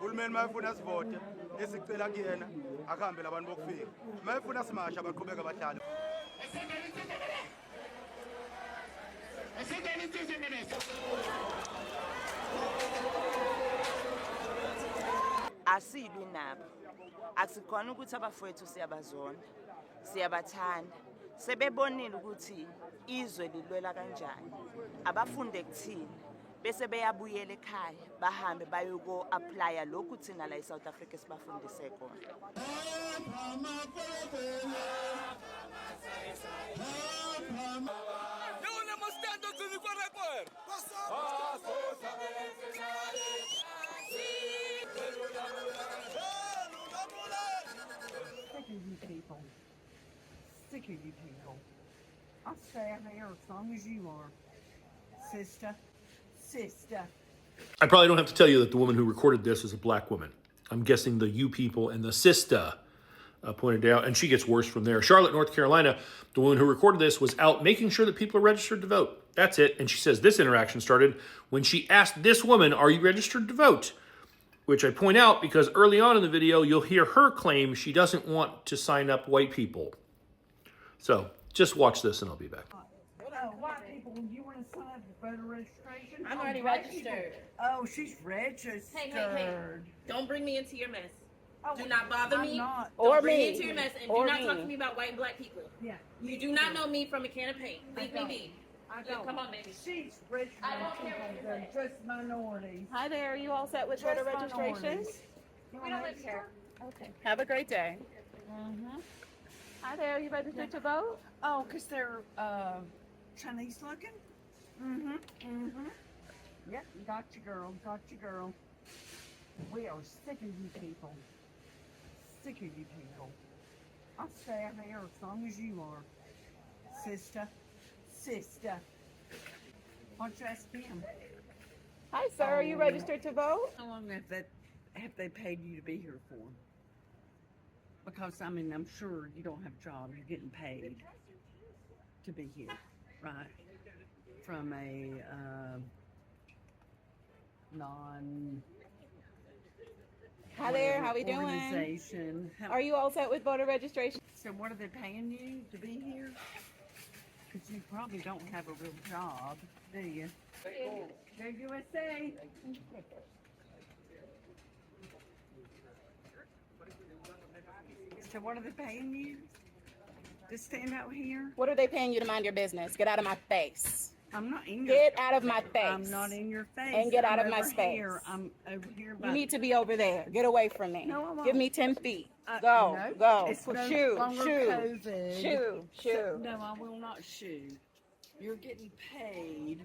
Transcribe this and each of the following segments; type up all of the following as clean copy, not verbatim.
Uhulumeni mayefuna sivote esicela kuyena akuhambele abantu bokufika. Mayefuna simasha baqhubeka bahlale. Asilwi nabo. Akusikhona ukuthi abafowethu siyabazona. Siyabathanda. Sebebonile ukuthi izwe lilwela kanjani. Abafunde kuthina. Bese beyabuyela ekhaya bahambe bayoko apply lokhu thina la eSouth Africa sibafundise khona. Sick of you people. Sick of you people. I'll stay out here as long as you are. Sister. Sister. I probably don't have to tell you that the woman who recorded this is a black woman. I'm guessing the you people and the sister pointed out, and she gets worse from there. Charlotte, North Carolina, the woman who recorded this was out making sure that people are registered to vote. That's it. And she says this interaction started when she asked this woman, "Are you registered to vote?" Which I point out because early on in the video, you'll hear her claim she doesn't want to sign up white people. So just watch this and I'll be back. White people, you want to sign up for voter registration? I'm already registered. Oh, she's registered. Hey. Don't bring me into your mess. Oh, Do not bother me. not. Don't Or bring me. me into your mess. And Or do not me. talk to me about white and black people. Yeah. You do not know me from a can of paint. Leave me don't. be. I don't. Come on, baby. She's registering I don't care people what you that are just minorities. Hi there, are you all set with voter Just registration? minorities. We don't live here. Okay, have a great day. Hi there, are you registered to vote? Oh, because they're Chinese looking? Yep, got you, girl. Got you, girl. We are sick of you people. Sick of you people. I'll stay out here as long as you are. Sister. Sister. Why don't you ask him? Hi sir, are you registered to vote? How long have they paid you to be here for? Because I mean, I'm sure you don't have a job. You're getting paid to be here, right? From a non. Hi there, how we doing? Organization. Are you all set with voter registration? So what are they paying you to be here? Because you probably don't have a real job, do you? Go USA. So what are they paying you to stand out here? What are they paying you to mind your business? Get out of my face. I'm not in your Get out of my face. I'm not in your face. And get out I'm of my over space. Here. I'm over here. You need to be over there. Get away from me. No, I won't. Give me 10 feet. No, Go. It's no Shoo, longer shoo, COVID. shoo, So, shoo. no, I will not shoo. You're getting paid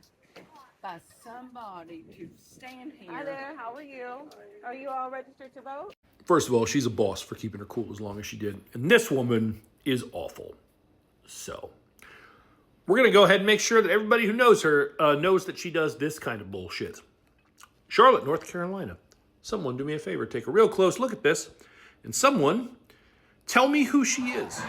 by somebody to stand here. Hi there, how are you? Are you all registered to vote? First of all, she's a boss for keeping her cool as long as she did. And this woman is awful. So we're going to go ahead and make sure that everybody who knows her knows that she does this kind of bullshit. Charlotte, North Carolina. Someone do me a favor. Take a real close look at this. And someone tell me who she is.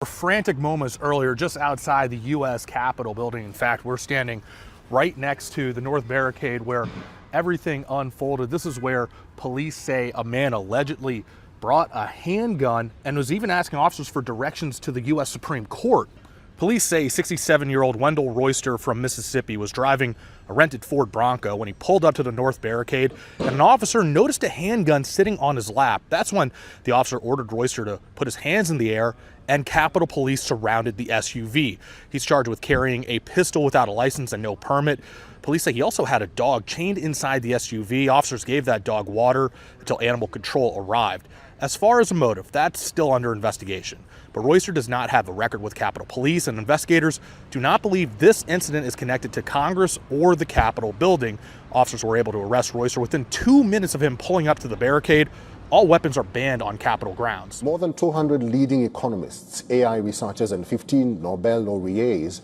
Frantic moments earlier just outside the U.S. Capitol building. In fact, we're standing right next to the North Barricade where everything unfolded. This is where police say a man allegedly brought a handgun and was even asking officers for directions to the U.S. Supreme Court. Police say 67-year-old Wendell Royster from Mississippi was driving a rented Ford Bronco when he pulled up to the North Barricade, and an officer noticed a handgun sitting on his lap. That's when the officer ordered Royster to put his hands in the air, and Capitol Police surrounded the SUV. He's charged with carrying a pistol without a license and no permit. Police say he also had a dog chained inside the SUV. Officers gave that dog water until animal control arrived. As far as a motive, that's still under investigation. But Royster does not have a record with Capitol Police, and investigators do not believe this incident is connected to Congress or the Capitol building. Officers were able to arrest Royster within 2 minutes of him pulling up to the barricade. All weapons are banned on Capitol grounds. More than 200 leading economists, AI researchers, and 15 Nobel laureates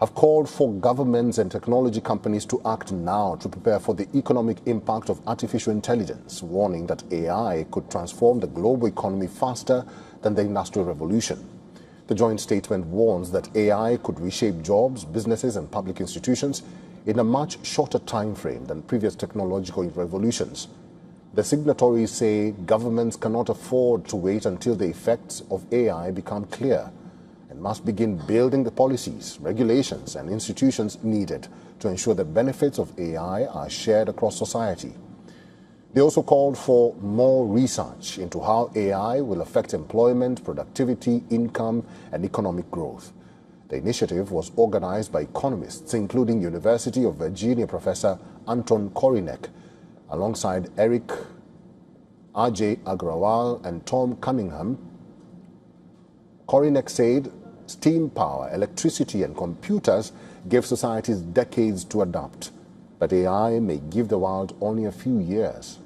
have called for governments and technology companies to act now to prepare for the economic impact of artificial intelligence, warning that AI could transform the global economy faster than the Industrial Revolution. The joint statement warns that AI could reshape jobs, businesses, and public institutions in a much shorter time frame than previous technological revolutions. The signatories say governments cannot afford to wait until the effects of AI become clear and must begin building the policies, regulations, and institutions needed to ensure the benefits of AI are shared across society. They also called for more research into how AI will affect employment, productivity, income, and economic growth. The initiative was organized by economists, including University of Virginia professor Anton Korinek, alongside Eric Ajay Agrawal and Tom Cunningham. Korinek said steam power, electricity, and computers gave societies decades to adapt, but AI may give the world only a few years.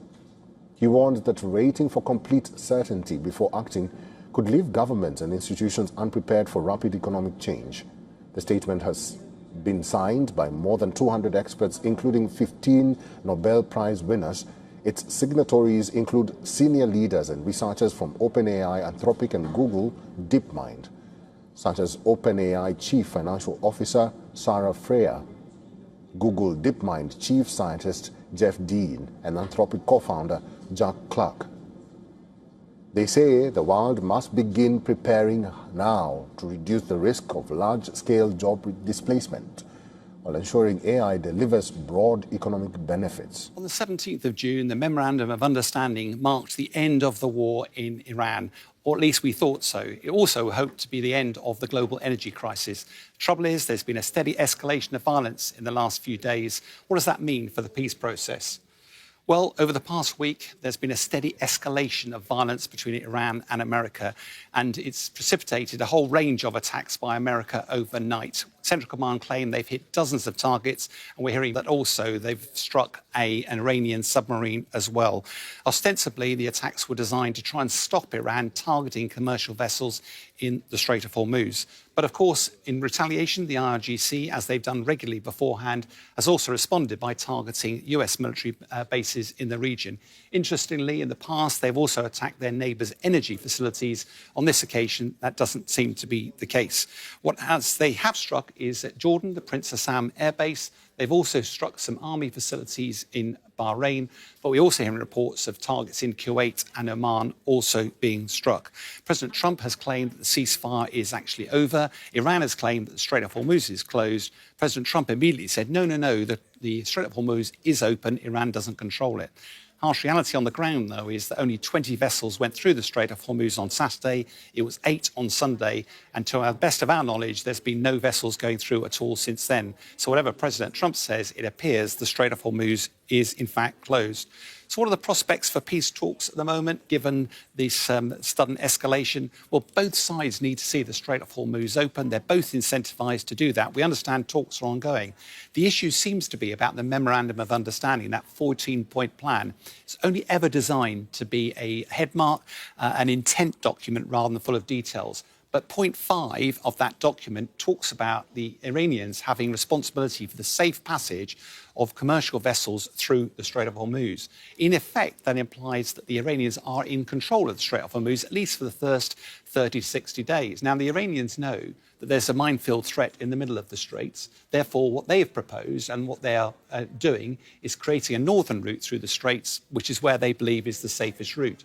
He warned that waiting for complete certainty before acting could leave governments and institutions unprepared for rapid economic change. The statement has been signed by more than 200 experts, including 15 Nobel Prize winners. Its signatories include senior leaders and researchers from OpenAI, Anthropic, and Google DeepMind, such as OpenAI Chief Financial Officer Sarah Freer, Google DeepMind Chief Scientist Jeff Dean, and Anthropic co-founder Jack Clark. They say the world must begin preparing now to reduce the risk of large-scale job displacement while ensuring AI delivers broad economic benefits. On the 17th of June, the Memorandum of Understanding marked the end of the war in Iran, or at least we thought so. It also hoped to be the end of the global energy crisis. The trouble is, there's been a steady escalation of violence in the last few days. What does that mean for the peace process? Well, over the past week, there's been a steady escalation of violence between Iran and America, and it's precipitated a whole range of attacks by America overnight. Central Command claim they've hit dozens of targets, and we're hearing that also they've struck an Iranian submarine as well. Ostensibly, the attacks were designed to try and stop Iran targeting commercial vessels in the Strait of Hormuz. But of course, in retaliation, the IRGC, as they've done regularly beforehand, has also responded by targeting US military bases in the region. Interestingly, in the past, they've also attacked their neighbours' energy facilities. On this occasion, that doesn't seem to be the case. What they have struck is at Jordan, the Prince Hassan Air Base. They've also struck some army facilities in Bahrain, but we also hear reports of targets in Kuwait and Oman also being struck. President Trump has claimed that the ceasefire is actually over. Iran has claimed that the Strait of Hormuz is closed. President Trump immediately said, no, the Strait of Hormuz is open. Iran doesn't control it. Harsh reality on the ground, though, is that only 20 vessels went through the Strait of Hormuz on Saturday. It was 8 on Sunday. And to the best of our knowledge, there's been no vessels going through at all since then. So whatever President Trump says, it appears the Strait of Hormuz is, in fact, closed. So what are the prospects for peace talks at the moment, given this sudden escalation? Well, both sides need to see the Strait of Hormuz open. They're both incentivized to do that. We understand talks are ongoing. The issue seems to be about the Memorandum of Understanding, that 14-point plan. It's only ever designed to be a headmark, an intent document rather than full of details. But point 5 of that document talks about the Iranians having responsibility for the safe passage of commercial vessels through the Strait of Hormuz. In effect, that implies that the Iranians are in control of the Strait of Hormuz, at least for the first 30 to 60 days. Now, the Iranians know that there's a minefield threat in the middle of the Straits. Therefore, what they have proposed and what they are doing is creating a northern route through the Straits, which is where they believe is the safest route.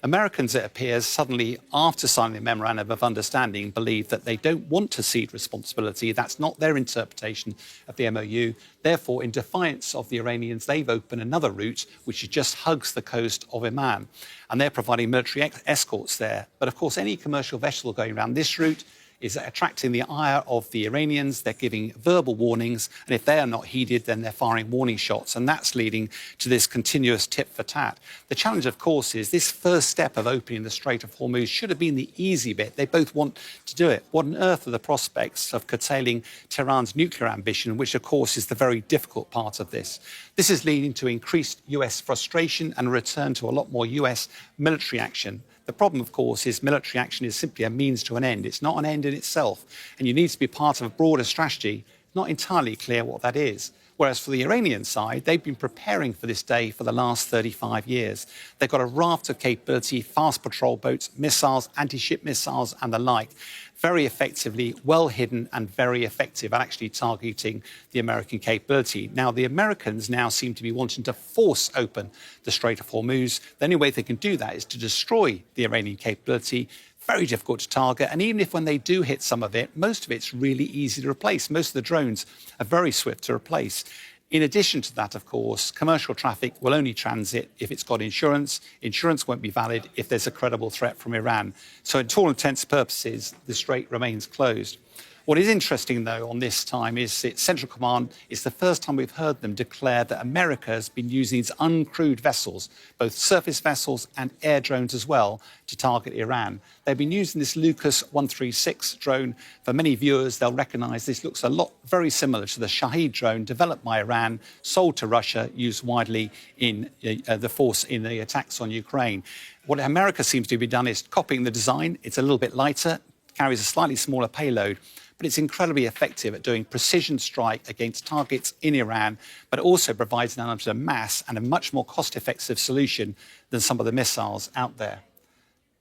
Americans, it appears, suddenly, after signing the Memorandum of Understanding, believe that they don't want to cede responsibility. That's not their interpretation of the MOU. Therefore, in defiance of the Iranians, they've opened another route, which just hugs the coast of Oman. And they're providing military escorts there. But of course, any commercial vessel going around this route is attracting the ire of the Iranians. They're giving verbal warnings, and if they are not heeded, then they're firing warning shots, and that's leading to this continuous tit for tat. The challenge, of course, is this first step of opening the Strait of Hormuz should have been the easy bit. They both want to do it. What on earth are the prospects of curtailing Tehran's nuclear ambition, which, of course, is the very difficult part of this? This is leading to increased US frustration and a return to a lot more US military action. The problem, of course, is military action is simply a means to an end. It's not an end in itself, and you need to be part of a broader strategy. Not entirely clear what that is. Whereas for the Iranian side, they've been preparing for this day for the last 35 years. They've got a raft of capability, fast patrol boats, missiles, anti-ship missiles, and the like, very effectively, well hidden and very effective at actually targeting the American capability. Now, the Americans now seem to be wanting to force open the Strait of Hormuz. The only way they can do that is to destroy the Iranian capability. Very difficult to target, and even if when they do hit some of it, most of it's really easy to replace. Most of the drones are very swift to replace. In addition to that, of course, commercial traffic will only transit if it's got insurance. Insurance won't be valid if there's a credible threat from Iran. So to all intents and purposes, the strait remains closed. What is interesting, though, on this time is that Central Command, it's the first time we've heard them declare that America has been using these uncrewed vessels, both surface vessels and air drones as well, to target Iran. They've been using this Lucas 136 drone. For many viewers, they'll recognise this looks a lot very similar to the Shahed drone developed by Iran, sold to Russia, used widely in the attacks on Ukraine. What America seems to be done is copying the design. It's a little bit lighter, carries a slightly smaller payload, but it's incredibly effective at doing precision strike against targets in Iran, but it also provides an element of mass and a much more cost-effective solution than some of the missiles out there.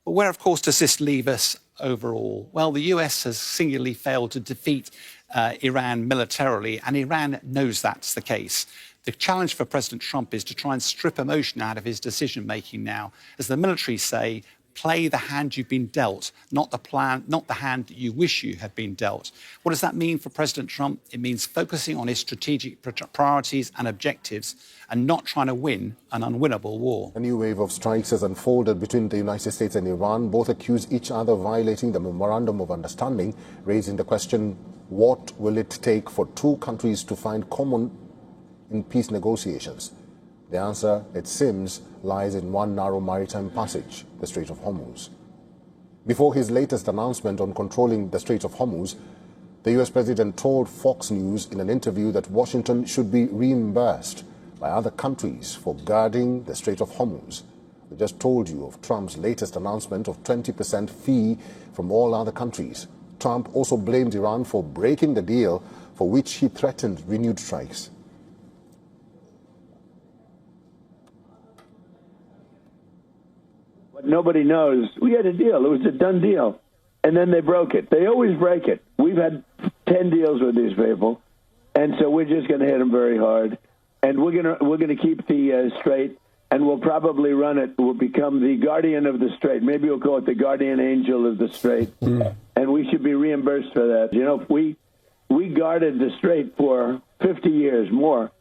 But where, of course, does this leave us overall? Well, the US has singularly failed to defeat Iran militarily, and Iran knows that's the case. The challenge for President Trump is to try and strip emotion out of his decision-making now. As the military say, play the hand you've been dealt, not the hand that you wish you had been dealt. What does that mean for President Trump? It means focusing on his strategic priorities and objectives and not trying to win an unwinnable war. A new wave of strikes has unfolded between the United States and Iran. Both accuse each other of violating the Memorandum of Understanding, raising the question, what will it take for two countries to find common in peace negotiations? The answer, it seems, lies in one narrow maritime passage, the Strait of Hormuz. Before his latest announcement on controlling the Strait of Hormuz, the US president told Fox News in an interview that Washington should be reimbursed by other countries for guarding the Strait of Hormuz. We just told you of Trump's latest announcement of 20% fee from all other countries. Trump also blamed Iran for breaking the deal, for which he threatened renewed strikes. Nobody knows. We had a deal. It was a done deal. And then they broke it. They always break it. We've had 10 deals with these people. And so we're just going to hit them very hard. And we're going to keep the strait, and we'll probably run it. We'll become the guardian of the strait. Maybe we'll call it the guardian angel of the strait. And we should be reimbursed for that. You know, we guarded the strait for 50 years more,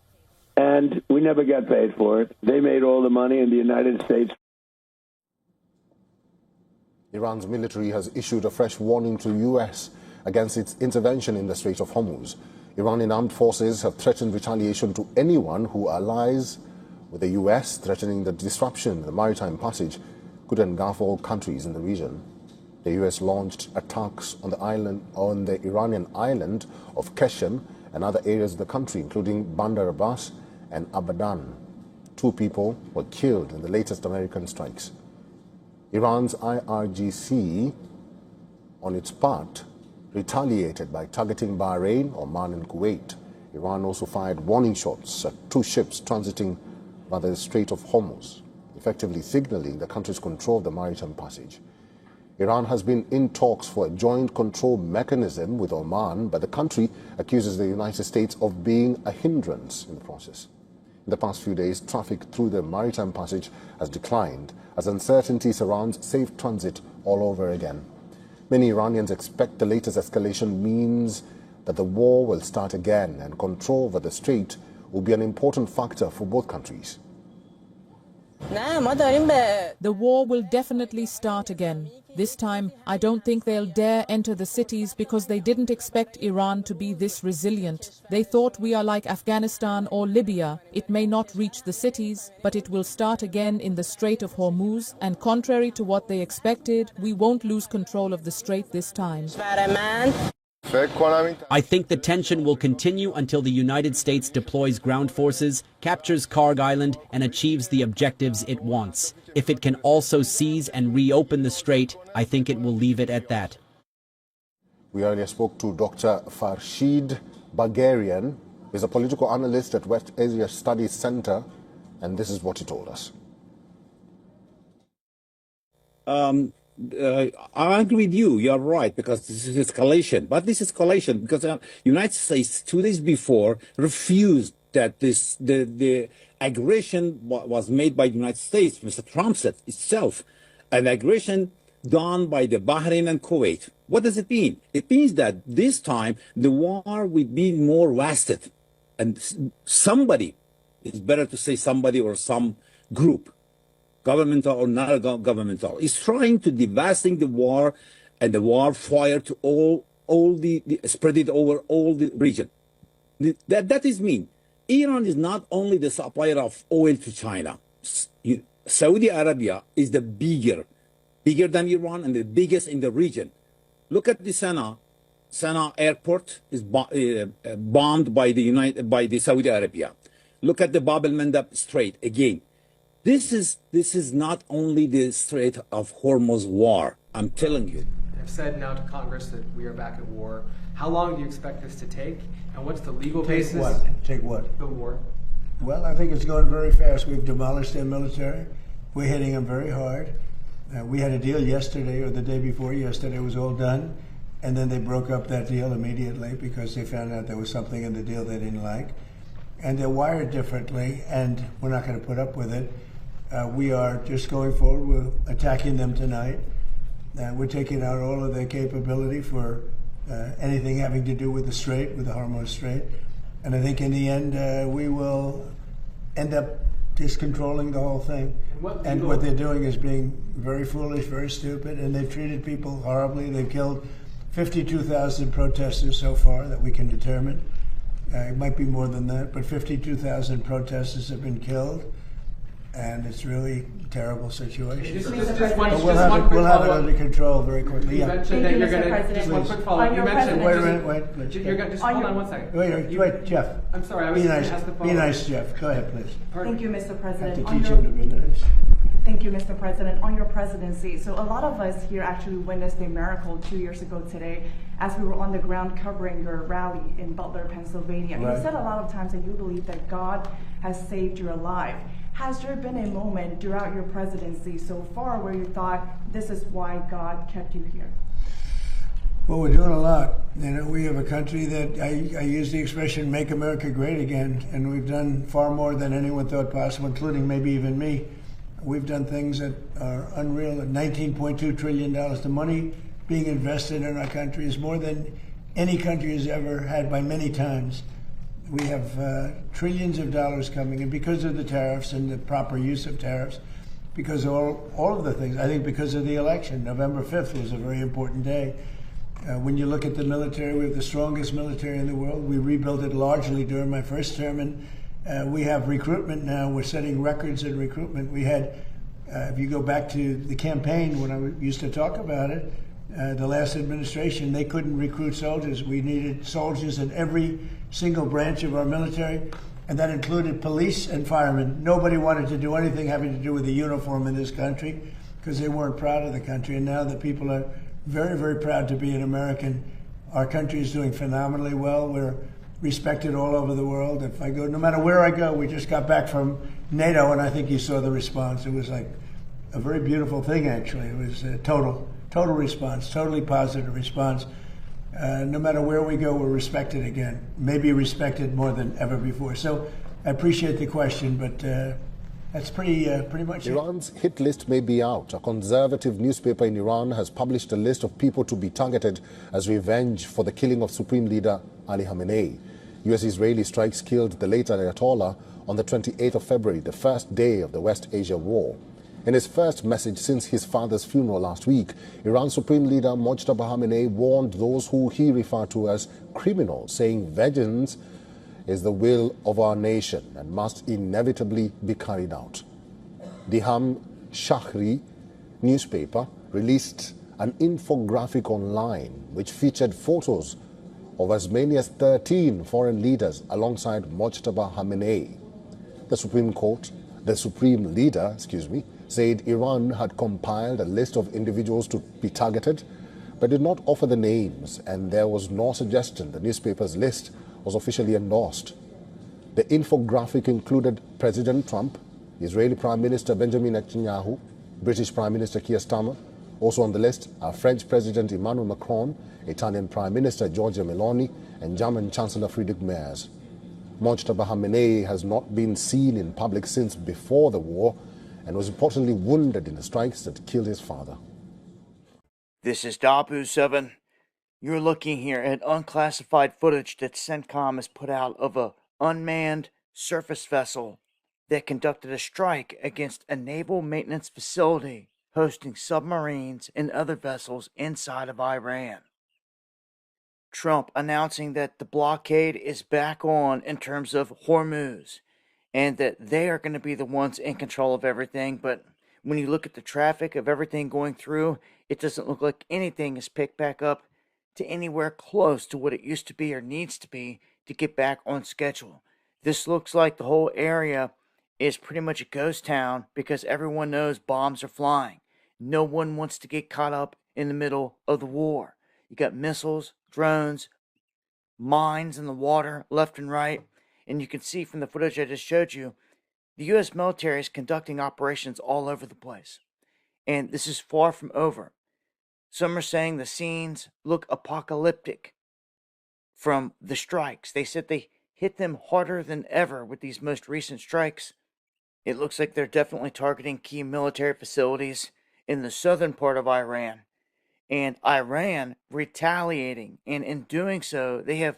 and we never got paid for it. They made all the money in the United States. Iran's military has issued a fresh warning to the U.S. against its intervention in the Strait of Hormuz. Iranian armed forces have threatened retaliation to anyone who allies with the U.S., threatening the disruption in the maritime passage could engulf all countries in the region. The U.S. launched attacks on the Iranian island of Keshem and other areas of the country, including Bandar Abbas and Abadan. 2 people were killed in the latest American strikes. Iran's IRGC, on its part, retaliated by targeting Bahrain, Oman and Kuwait. Iran also fired warning shots at 2 ships transiting by the Strait of Hormuz, effectively signaling the country's control of the maritime passage. Iran has been in talks for a joint control mechanism with Oman, but the country accuses the United States of being a hindrance in the process. In the past few days, traffic through the maritime passage has declined as uncertainty surrounds safe transit all over again. Many Iranians expect the latest escalation means that the war will start again, and control over the strait will be an important factor for both countries. The war will definitely start again. This time, I don't think they'll dare enter the cities because they didn't expect Iran to be this resilient. They thought we are like Afghanistan or Libya. It may not reach the cities, but it will start again in the Strait of Hormuz, and contrary to what they expected, we won't lose control of the strait this time. I think the tension will continue until the United States deploys ground forces, captures Karg Island, and achieves the objectives it wants. If it can also seize and reopen the strait, I think it will leave it at that. We earlier spoke to Dr. Farshid Bagherian, who is a political analyst at West Asia Studies Center, and this is what he told us. I agree with you. You're right, because this is escalation. But this escalation because the United States 2 days before refused that the aggression was made by the United States. Mr. Trump said itself, an aggression done by the Bahrain and Kuwait. What does it mean? It means that this time the war will be more lasted, and somebody, it's better to say somebody or some group, governmental or not governmental, is trying to devastate the war, and the war fire to all the spread it over all the region. That is mean. Iran is not only the supplier of oil to China. Saudi Arabia is the bigger than Iran and the biggest in the region. Look at the Sana'a airport is bombed by the Saudi Arabia. Look at the Bab el-Mandab Strait again. This is not only the Strait of Hormuz war. I'm telling you. I've said now to Congress that we are back at war. How long do you expect this to take? And what's the legal basis? Take what? The war. Well, I think it's going very fast. We've demolished their military. We're hitting them very hard. We had a deal yesterday or the day before yesterday. It was all done. And then they broke up that deal immediately because they found out there was something in the deal they didn't like. And they're wired differently, and we're not going to put up with it. We are just going forward. We're attacking them tonight. We're taking out all of their capability for anything having to do with the Strait, with the Hormuz Strait. And I think in the end, we will end up just controlling the whole thing. And what they're doing is being very foolish, very stupid, and they've treated people horribly. They've killed 52,000 protesters so far that we can determine. It might be more than that, but 52,000 protesters have been killed. And it's really a terrible situation. We'll have it under control very quickly. You mentioned that you're going to, just one quick follow-up. You mentioned, wait a minute. You're going to, just hold on one second. Wait, Jeff. I'm sorry, I was going to ask the follow-up. Be nice, Jeff. Go ahead, please. Thank you, Mr. President. I have to teach him to be nice. Thank you, Mr. President. On your presidency, so a lot of us here actually witnessed a miracle 2 years ago today as we were on the ground covering your rally in Butler, Pennsylvania. Right. You said a lot of times that you believe that God has saved your life. Has there been a moment throughout your presidency so far where you thought this is why God kept you here? Well, we're doing a lot. You know, we have a country that I use the expression "Make America Great Again," and we've done far more than anyone thought possible, including maybe even me. We've done things that are unreal. $19.2 trillion. The money being invested in our country is more than any country has ever had by many times. We have trillions of dollars coming in because of the tariffs and the proper use of tariffs, because of all of the things. I think because of the election. November 5th was a very important day. When you look at the military, we have the strongest military in the world. We rebuilt it largely during my first term, and we have recruitment now. We're setting records in recruitment. We had, if you go back to the campaign when I used to talk about it, the last administration, they couldn't recruit soldiers. We needed soldiers in every single branch of our military, and that included police and firemen. Nobody wanted to do anything having to do with the uniform in this country because they weren't proud of the country. And now the people are very, very proud to be an American. Our country is doing phenomenally well. We're respected all over the world. If I go, no matter where I go, we just got back from NATO, and I think you saw the response. It was like a very beautiful thing, actually. It was a total response, totally positive response. No matter where we go, we're respected again, maybe respected more than ever before. So I appreciate the question, but that's pretty much it. Iran's hit list may be out. A conservative newspaper in Iran has published a list of people to be targeted as revenge for the killing of Supreme Leader Ali Khamenei. U.S. Israeli strikes killed the late Ayatollah on the 28th of February, the first day of the West Asia War. In his first message since his father's funeral last week, Iran's Supreme Leader Mojtaba Khamenei warned those who he referred to as criminals, saying vengeance is the will of our nation and must inevitably be carried out. The Ham Shahri newspaper released an infographic online which featured photos of as many as 13 foreign leaders alongside Mojtaba Khamenei. The Supreme Leader, said Iran had compiled a list of individuals to be targeted, but did not offer the names, and there was no suggestion the newspaper's list was officially endorsed. The infographic included President Trump, Israeli Prime Minister Benjamin Netanyahu, British Prime Minister Keir Starmer. Also on the list are French President Emmanuel Macron, Italian Prime Minister Giorgia Meloni, and German Chancellor Friedrich Merz. Mojtaba Khamenei has not been seen in public since before the war and was reportedly wounded in the strikes that killed his father. This is Dabu 7. You're looking here at unclassified footage that CENTCOM has put out of a unmanned surface vessel that conducted a strike against a naval maintenance facility hosting submarines and other vessels inside of Iran. Trump announcing that the blockade is back on in terms of Hormuz and that they are going to be the ones in control of everything. But when you look at the traffic of everything going through, it doesn't look like anything is picked back up to anywhere close to what it used to be or needs to be to get back on schedule. This looks like the whole area is pretty much a ghost town because everyone knows bombs are flying. No one wants to get caught up in the middle of the war. You got missiles, drones, mines in the water left and right. And you can see from the footage I just showed you, the U.S. military is conducting operations all over the place. And this is far from over. Some are saying the scenes look apocalyptic from the strikes. They said they hit them harder than ever with these most recent strikes. It looks like they're definitely targeting key military facilities in the southern part of Iran. And Iran retaliating. And in doing so, they have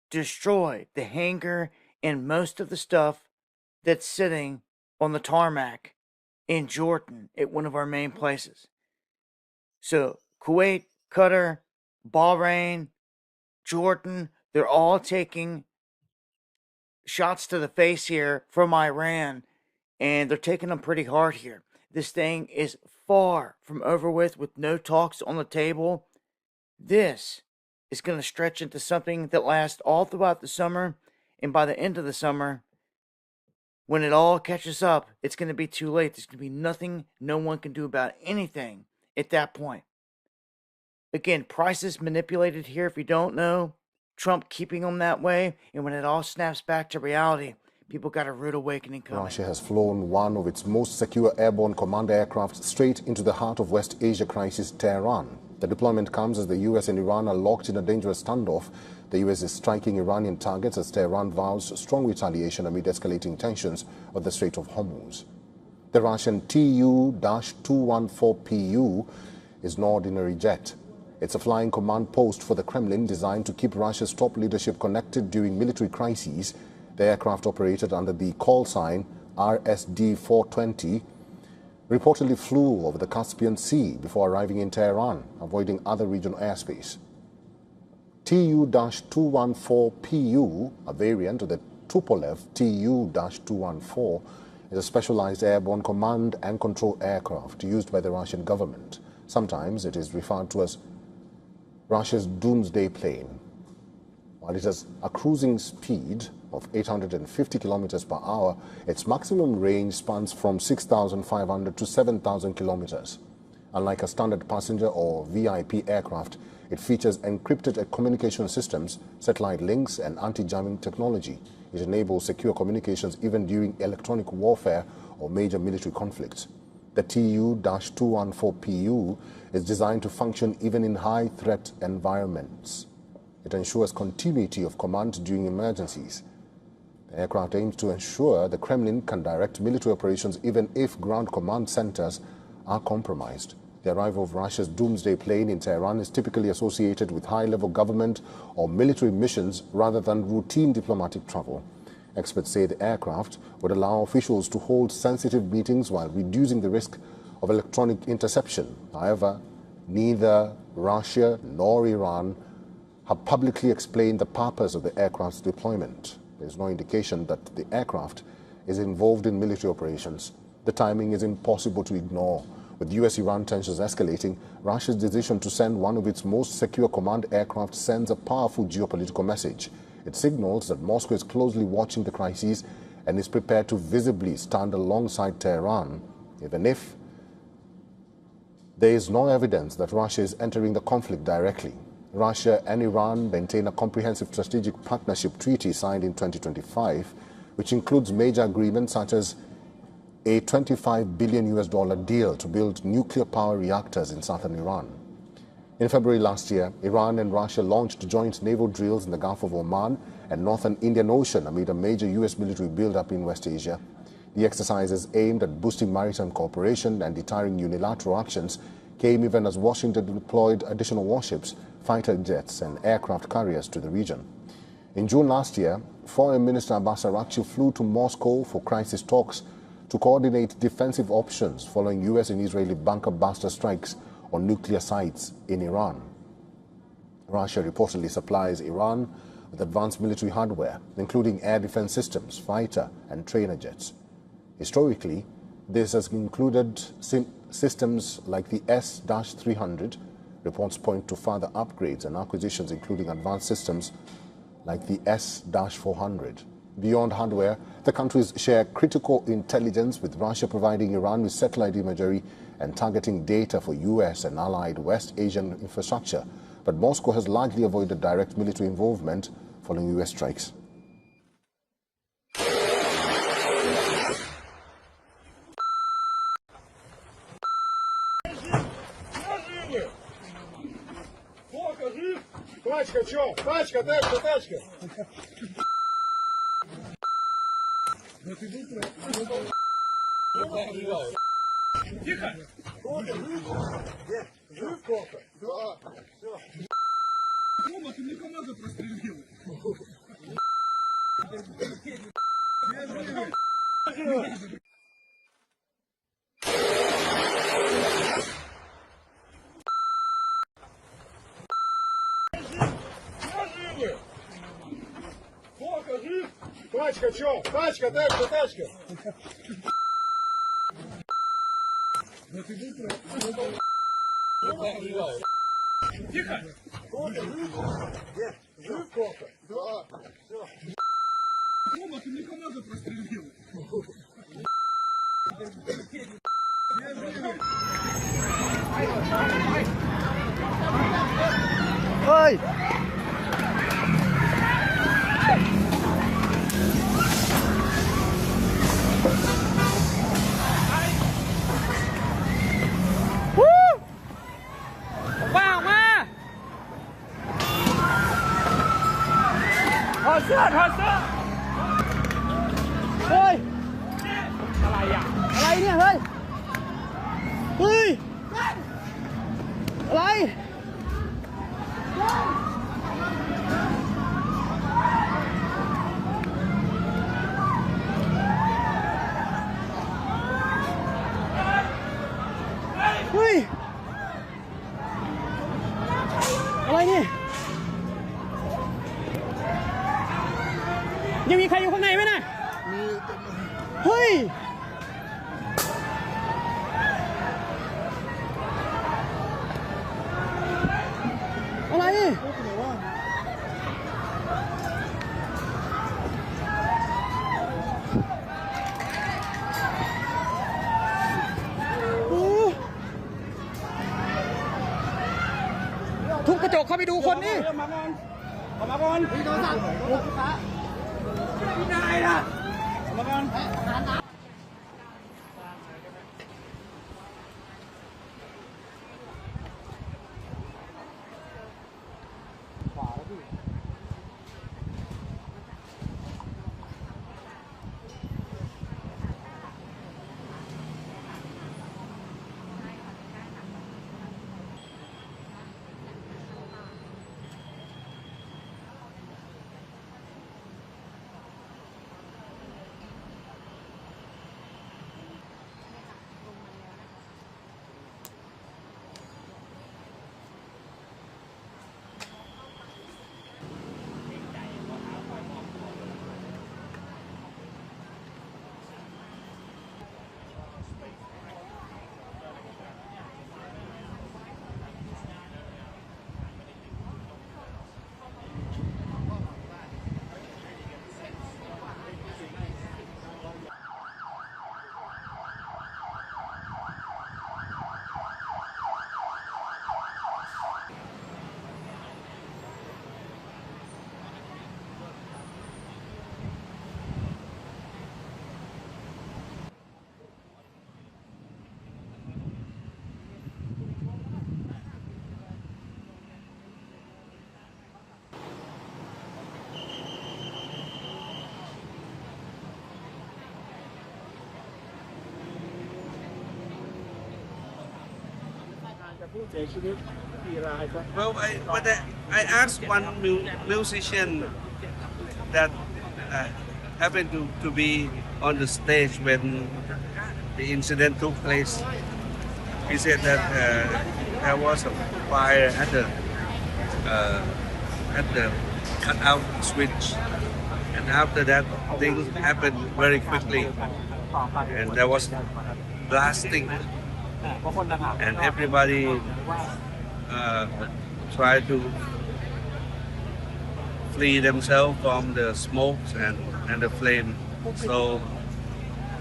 destroyed the hangar and most of the stuff that's sitting on the tarmac in Jordan at one of our main places. So Kuwait, Qatar, Bahrain, Jordan, they're all taking shots to the face here from Iran, and they're taking them pretty hard here. This thing is far from over with no talks on the table. This is going to stretch into something that lasts all throughout the summer, and by the end of the summer, when it all catches up, it's going to be too late. There's going to be nothing no one can do about anything at that point. Again, prices manipulated here if you don't know. Trump keeping them that way, and when it all snaps back to reality, people got a rude awakening coming. Russia has flown one of its most secure airborne command aircraft straight into the heart of West Asia crisis, Tehran. The deployment comes as the U.S. and Iran are locked in a dangerous standoff. The U.S. is striking Iranian targets as Tehran vows strong retaliation amid escalating tensions of the Strait of Hormuz. The Russian Tu-214PU is no ordinary jet. It's a flying command post for the Kremlin designed to keep Russia's top leadership connected during military crises. The aircraft operated under the call sign RSD-420 reportedly flew over the Caspian Sea before arriving in Tehran, avoiding other regional airspace. Tu-214PU, a variant of the Tupolev Tu-214, is a specialized airborne command and control aircraft used by the Russian government. Sometimes it is referred to as Russia's doomsday plane. While it has a cruising speed of 850 kilometers per hour, its maximum range spans from 6,500 to 7,000 kilometers. Unlike a standard passenger or VIP aircraft, it features encrypted communication systems, satellite links, and anti-jamming technology. It enables secure communications even during electronic warfare or major military conflicts. The Tu-214PU is designed to function even in high-threat environments. It ensures continuity of command during emergencies. The aircraft aims to ensure the Kremlin can direct military operations even if ground command centers are compromised. The arrival of Russia's doomsday plane in Tehran is typically associated with high-level government or military missions rather than routine diplomatic travel. Experts say the aircraft would allow officials to hold sensitive meetings while reducing the risk of electronic interception. However, neither Russia nor Iran have publicly explained the purpose of the aircraft's deployment. There is no indication that the aircraft is involved in military operations. The timing is impossible to ignore. With US-Iran tensions escalating, Russia's decision to send one of its most secure command aircraft sends a powerful geopolitical message. It signals that Moscow is closely watching the crisis and is prepared to visibly stand alongside Tehran, even if there is no evidence that Russia is entering the conflict directly. Russia and Iran maintain a comprehensive strategic partnership treaty signed in 2025, which includes major agreements such as a $25 billion deal to build nuclear power reactors in southern Iran. In February last year, Iran and Russia launched joint naval drills in the Gulf of Oman and northern Indian Ocean amid a major U.S. military buildup in West Asia. The exercises aimed at boosting maritime cooperation and deterring unilateral actions came even as Washington deployed additional warships, fighter jets and aircraft carriers to the region. In June last year, Foreign Minister Abbas Araghchi flew to Moscow for crisis talks to coordinate defensive options following U.S. and Israeli bunker buster strikes on nuclear sites in Iran. Russia reportedly supplies Iran with advanced military hardware, including air defense systems, fighter and trainer jets. Historically, this has included systems like the S-300. Reports point to further upgrades and acquisitions, including advanced systems like the S-400. Beyond hardware, the countries share critical intelligence, with Russia providing Iran with satellite imagery and targeting data for U.S. and allied West Asian infrastructure. But Moscow has largely avoided direct military involvement following U.S. strikes. Тачка, чё? Тачка, тачка, тачка. Тихо. Жив кофе? Да. Рома, ты мне команду прострелил. Тачка, чё? Тачка, тачка, тачка. Тихо. Жив кофе? Да. Рома, ты мне команду прострелил. Ой!เสื้อถอดเสื้อเฮ้ยอะไรอ่ะอะไรเนี่ยเฮ้ยเฮ้ยอะไรเฮ้ยอะไรเนี่ยยังมีใครอยู่ข้างในไหมน่ะเฮ้ยอะไรทุบกระจกเข้าไปดูคนนี่ออกมาก่อนมีโทรศัพท์ลูกค้าไม่ได้นะมาก่อน Well, I asked one musician that happened to be on the stage when the incident took place. He said that there was a fire at the cutout switch, and after that things happened very quickly, and there was blasting, and everybody tried to flee themselves from the smokes and the flame. So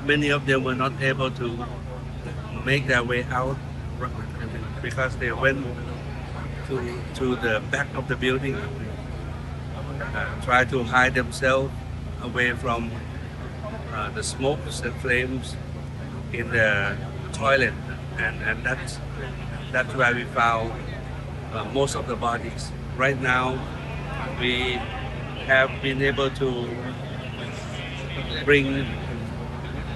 many of them were not able to make their way out because they went to the back of the building, tried to hide themselves away from the smokes and flames in the toilet, and that's where we found most of the bodies. Right now, we have been able to bring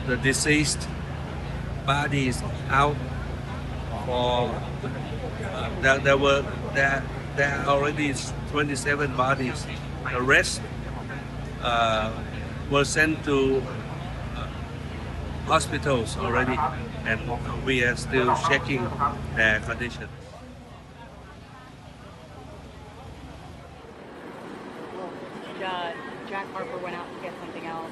the deceased bodies out. For there are already 27 bodies. The rest were sent to hospitals already, and we are still checking their condition. Jack Harper went out to get something else.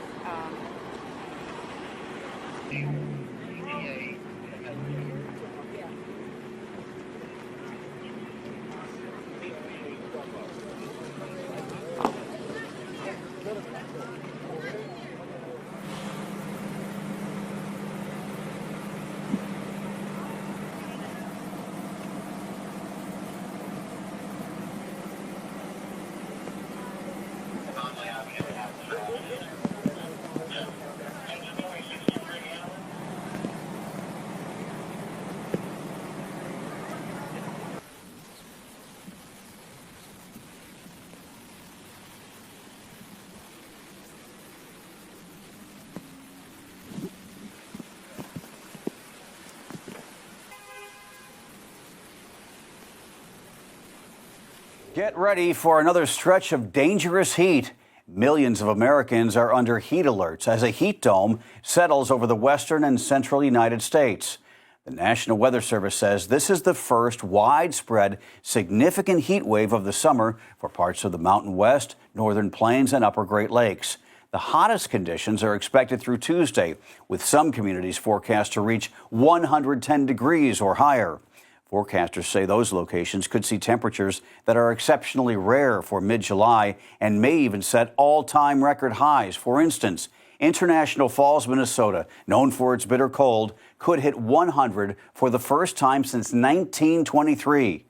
Get ready for another stretch of dangerous heat. Millions of Americans are under heat alerts as a heat dome settles over the western and central United States. The National Weather Service says this is the first widespread, significant heat wave of the summer for parts of the Mountain West, Northern Plains, and Upper Great Lakes. The hottest conditions are expected through Tuesday, with some communities forecast to reach 110 degrees or higher. Forecasters say those locations could see temperatures that are exceptionally rare for mid-July and may even set all-time record highs. For instance, International Falls, Minnesota, known for its bitter cold, could hit 100 for the first time since 1923.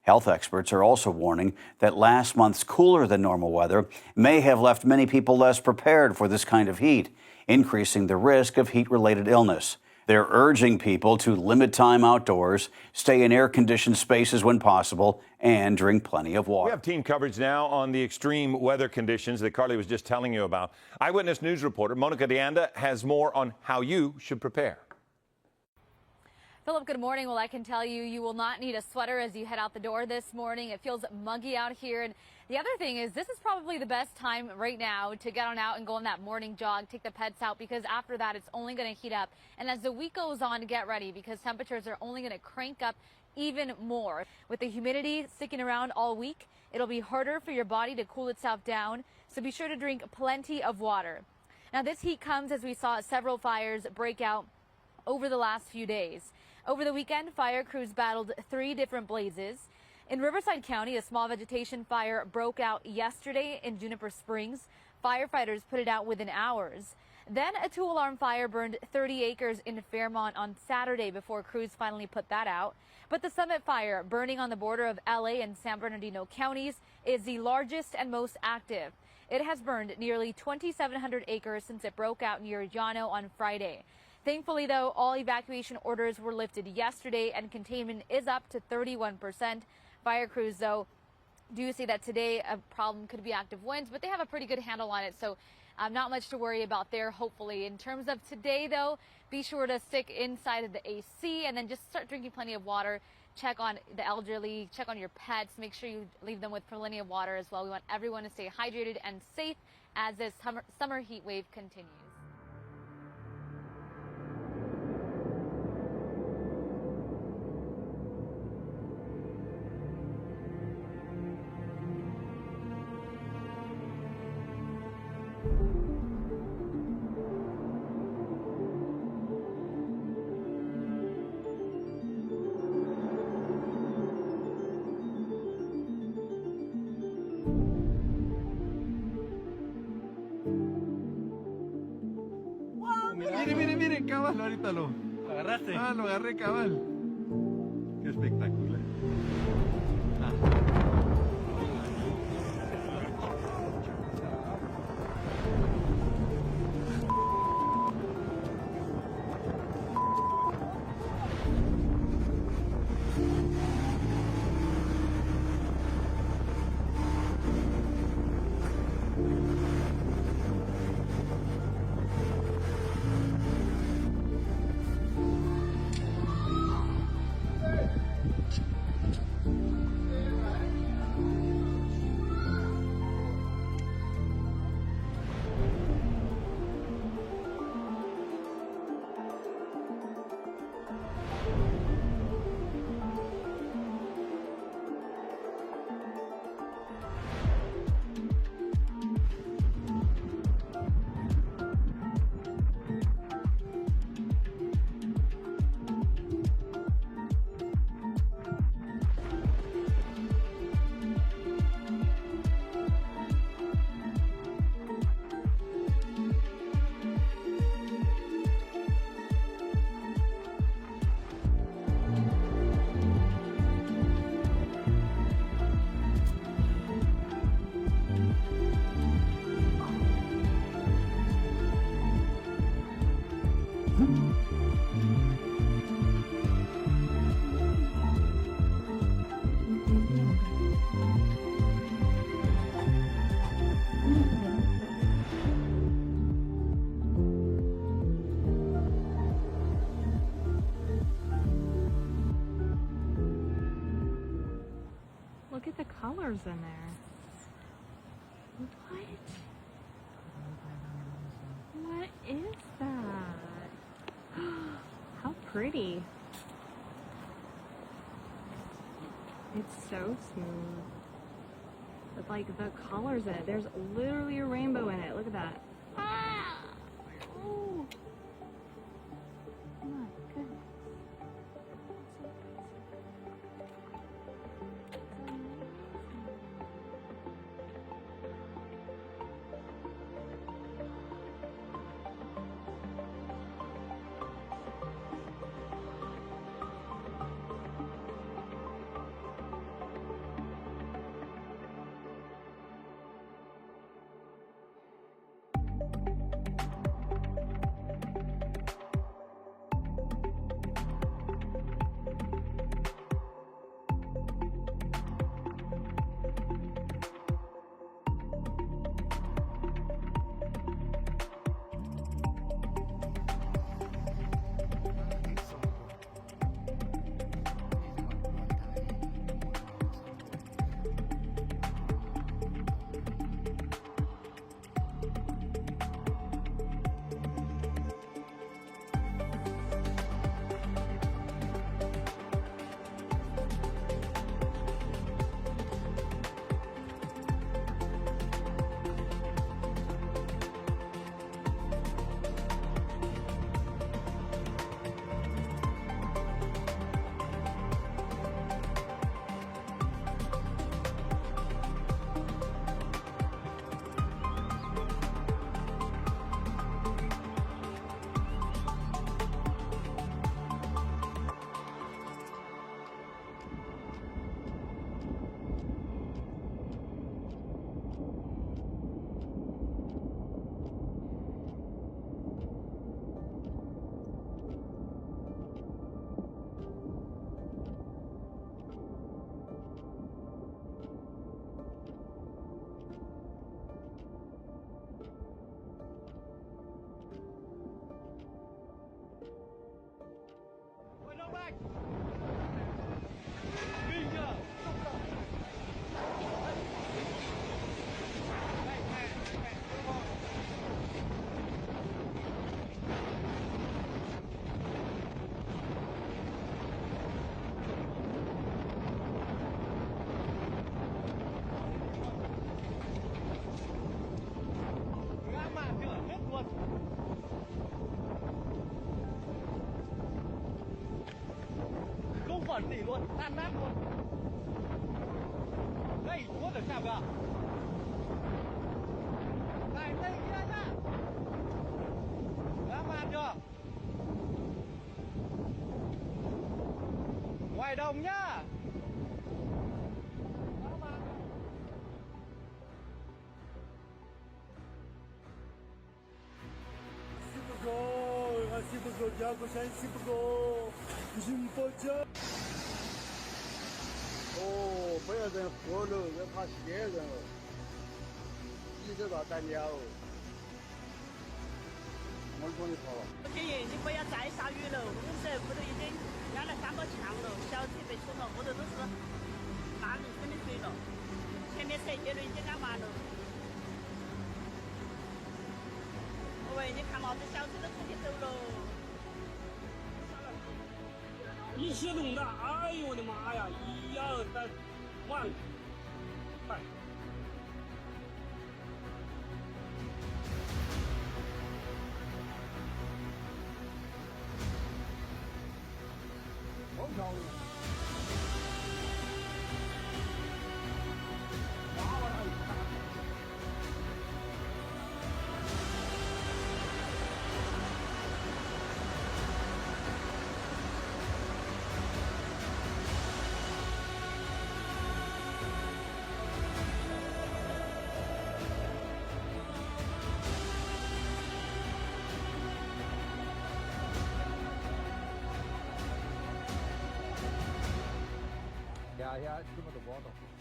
Health experts are also warning that last month's cooler than normal weather may have left many people less prepared for this kind of heat, increasing the risk of heat-related illness. They're urging people to limit time outdoors, stay in air-conditioned spaces when possible, and drink plenty of water. We have team coverage now on the extreme weather conditions that Carly was just telling you about. Eyewitness News reporter Monica Deanda has more on how you should prepare. Philip, good morning. Well, I can tell you, you will not need a sweater as you head out the door this morning. It feels muggy out here. And the other thing is this is probably the best time right now to get on out and go on that morning jog, take the pets out, because after that, it's only going to heat up. And as the week goes on, get ready because temperatures are only going to crank up even more. With the humidity sticking around all week, it'll be harder for your body to cool itself down. So be sure to drink plenty of water. Now, this heat comes as we saw several fires break out over the last few days. Over the weekend, fire crews battled 3 different blazes. In Riverside County, a small vegetation fire broke out yesterday in Juniper Springs. Firefighters put it out within hours. Then a 2-alarm fire burned 30 acres in Fairmont on Saturday before crews finally put that out. But the Summit Fire, burning on the border of LA and San Bernardino counties, is the largest and most active. It has burned nearly 2,700 acres since it broke out near Llano on Friday. Thankfully, though, all evacuation orders were lifted yesterday and containment is up to 31%. Fire crews, though, do see that today a problem could be active winds, but they have a pretty good handle on it, so not much to worry about there, hopefully. In terms of today, though, be sure to stick inside of the AC and then just start drinking plenty of water. check on the elderly, check on your pets, make sure you leave them with plenty of water as well. We want everyone to stay hydrated and safe as this summer heat wave continues. Mire, cabal, ahorita lo agarraste. Ah, lo agarré, cabal. Qué espectacular. Look at the colors in there. What? What is that? How pretty. It's so smooth. But like the colors in it, there's literally a rainbow in it. Look at that. Ah! Oh. My goodness. 落自己落，慢落。那一多的下不？来，那一下，慢着，ngoài đồng nhá. Спасибо, дякую, спасибо. Жим поча. О, 不要人活了，要怕别人了。一直到单料，我帮你跑了。建议你不要再下雨了，50屋头已经压了3个墙了，小车被冲了，屋头都是大人分的水了，前面车接了已经干完了。喂，你看嘛，这小车都出去走了。一启动的，哎呦我的妈呀！1、2、3，完，快！好漂亮。夏天这么多报道。